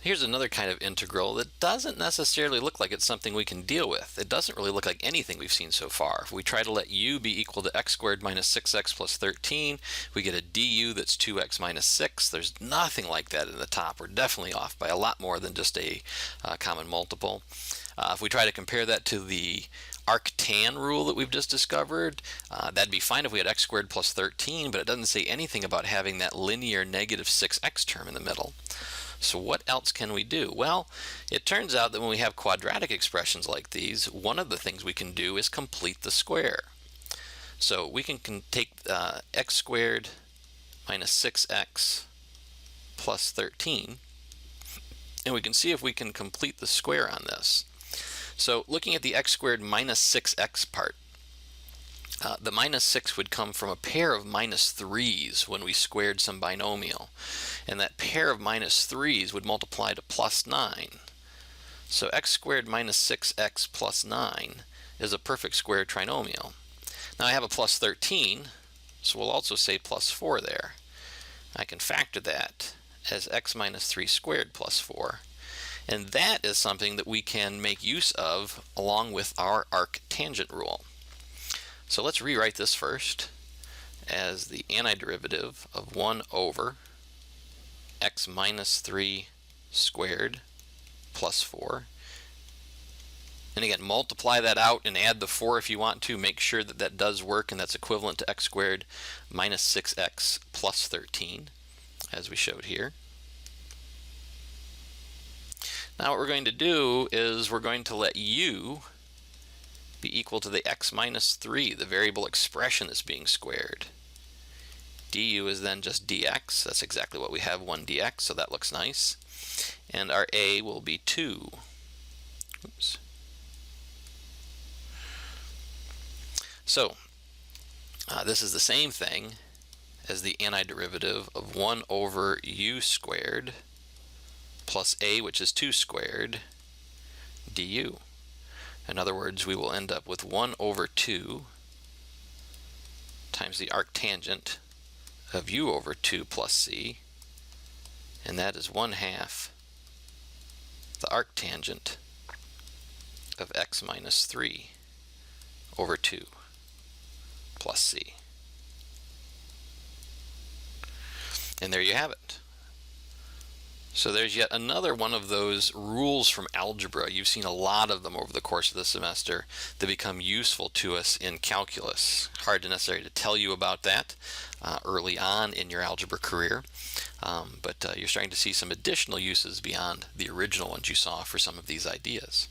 Here's another kind of integral that doesn't necessarily look like it's something we can deal with. It doesn't really look like anything we've seen so far. If we try to let u be equal to x squared minus 6x plus 13, we get a du that's 2x minus 6. There's nothing like that in the top. We're definitely off by a lot more than just a common multiple. If we try to compare that to the arctan rule that we've just discovered, that'd be fine if we had x squared plus 13, but it doesn't say anything about having that linear negative 6x term in the middle. So what else can we do? Well, it turns out that when we have quadratic expressions like these, one of the things we can do is complete the square. So we can take x squared minus 6x plus 13, and we can see if we can complete the square on this. So looking at the x squared minus 6x part, the minus 6 would come from a pair of minus 3's when we squared some binomial. And that pair of minus 3's would multiply to plus 9. So x squared minus 6x plus 9 is a perfect square trinomial. Now I have a plus 13, so we'll also say plus 4 there. I can factor that as x minus 3 squared plus 4. And that is something that we can make use of along with our arctangent rule. So let's rewrite this first as the antiderivative of 1 over x minus 3 squared plus 4. And again, multiply that out and add the 4 if you want to. Make sure that that does work, and that's equivalent to x squared minus 6x plus 13, as we showed here. Now what we're going to do is we're going to let u be equal to the x minus 3, the variable expression that's being squared. Du is then just dx. That's exactly what we have, 1 dx, so that looks nice. And our a will be 2. Oops. So this is the same thing as the antiderivative of 1 over u squared plus a, which is 2 squared, du. In other words, we will end up with 1 over 2 times the arctangent of u over 2 plus c, and that is 1/2 the arctangent of x minus 3 over 2 plus c. And there you have it. So there's yet another one of those rules from algebra. You've seen a lot of them over the course of the semester that become useful to us in calculus. Hard to necessarily tell you about that early on in your algebra career, but you're starting to see some additional uses beyond the original ones you saw for some of these ideas.